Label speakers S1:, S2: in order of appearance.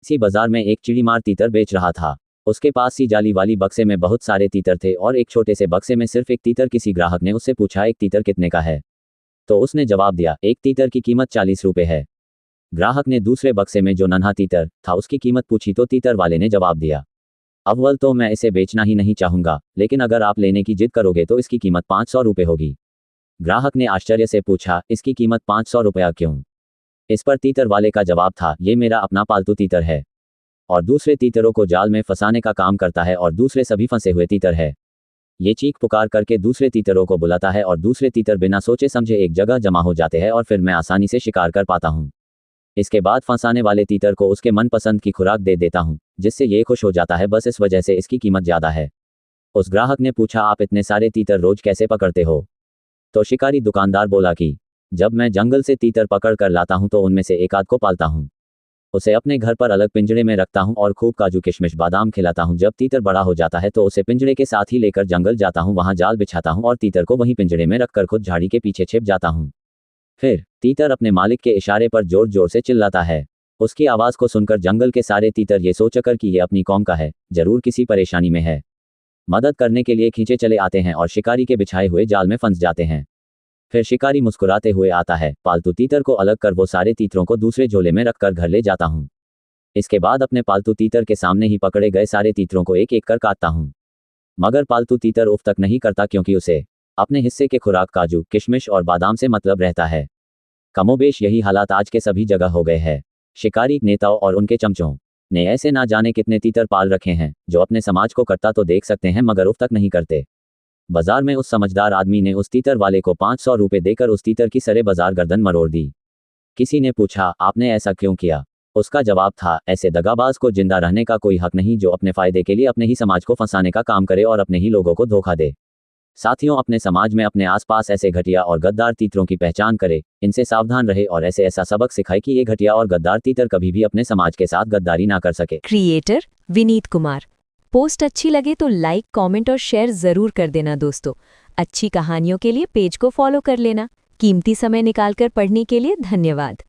S1: इसी बाजार में एक चिड़ीमार तीतर बेच रहा था। उसके पास सी जाली वाली बक्से में बहुत सारे तीतर थे और एक छोटे से बक्से में सिर्फ एक तीतर। किसी ग्राहक ने उससे पूछा, एक तीतर कितने का है? तो उसने जवाब दिया, एक तीतर की कीमत 40 रुपये है। ग्राहक ने दूसरे बक्से में जो नन्हा तीतर था उसकी कीमत पूछी तो तीतर वाले ने जवाब दिया, अव्वल तो मैं इसे बेचना ही नहीं चाहूंगा, लेकिन अगर आप लेने की जिद करोगे तो इसकी कीमत 500 रुपये होगी। ग्राहक ने आश्चर्य से पूछा, इसकी कीमत 500 रुपया क्यों? इस पर तीतर वाले का जवाब था, ये मेरा अपना पालतू तीतर है और दूसरे तीतरों को जाल में फंसाने का काम करता है और दूसरे सभी फंसे हुए तीतर है। ये चीख पुकार करके दूसरे तीतरों को बुलाता है और दूसरे तीतर बिना सोचे समझे एक जगह जमा हो जाते हैं और फिर मैं आसानी से शिकार कर पाता हूँ। इसके बाद फंसाने वाले तीतर को उसके मनपसंद की खुराक दे देता हूँ, जिससे ये खुश हो जाता है, बस इस वजह से इसकी कीमत ज़्यादा है। उस ग्राहक ने पूछा, आप इतने सारे तीतर रोज कैसे पकड़ते हो? तो शिकारी दुकानदार बोला कि जब मैं जंगल से तीतर पकड़ कर लाता हूँ तो उनमें से एक आध को पालता हूँ, उसे अपने घर पर अलग पिंजरे में रखता हूँ और खूब काजू किशमिश बादाम खिलाता हूँ। जब तीतर बड़ा हो जाता है तो उसे पिंजरे के साथ ही लेकर जंगल जाता हूँ, वहाँ जाल बिछाता हूँ और तीतर को वहीं पिंजरे में रखकर खुद झाड़ी के पीछे छिप जाता हूँ। फिर तीतर अपने मालिक के इशारे पर जोर जोर से चिल्लाता है। उसकी आवाज़ को सुनकर जंगल के सारे तीतर ये सोचकर कि ये अपनी कौम का है, जरूर किसी परेशानी में है, मदद करने के लिए खींचे चले आते हैं और शिकारी के बिछाए हुए जाल में फंस जाते हैं। फिर शिकारी मुस्कुराते हुए आता है, पालतू तीतर को अलग कर वो सारे तीतरों को दूसरे झोले में रखकर घर ले जाता हूँ। इसके बाद अपने पालतू तीतर के सामने ही पकड़े गए सारे तीतरों को एक एक कर काटता हूँ। मगर पालतू तीतर उफ तक नहीं करता, क्योंकि उसे अपने हिस्से के खुराक काजू किशमिश और बादाम से मतलब रहता है। कमोबेश यही हालात आज के सभी जगह हो गए हैं। शिकारी नेताओं और उनके चमचों ने ऐसे ना जाने कितने तीतर पाल रखे हैं जो अपने समाज को करता तो देख सकते हैं मगर उफ तक नहीं करते। बाजार में उस समझदार आदमी ने उस तीतर वाले को 500 रुपये देकर उस तीतर की सरे बाजार गर्दन मरोड़ दी। किसी ने पूछा, आपने ऐसा क्यों किया? उसका जवाब था, ऐसे दगाबाज को जिंदा रहने का कोई हक नहीं जो अपने फायदे के लिए अपने ही समाज को फंसाने का काम करे और अपने ही लोगों को धोखा दे। साथियों, अपने समाज में अपने आसपास ऐसे घटिया और गद्दार तीतरों की पहचान करे, इनसे सावधान रहे और ऐसा सबक सिखाए कि ये घटिया और गद्दार तीतर कभी भी अपने समाज के साथ गद्दारी ना कर सके।
S2: क्रिएटर विनीत कुमार। पोस्ट अच्छी लगे तो लाइक, कमेंट और शेयर जरूर कर देना दोस्तों। अच्छी कहानियों के लिए पेज को फॉलो कर लेना। कीमती समय निकालकर पढ़ने के लिए धन्यवाद।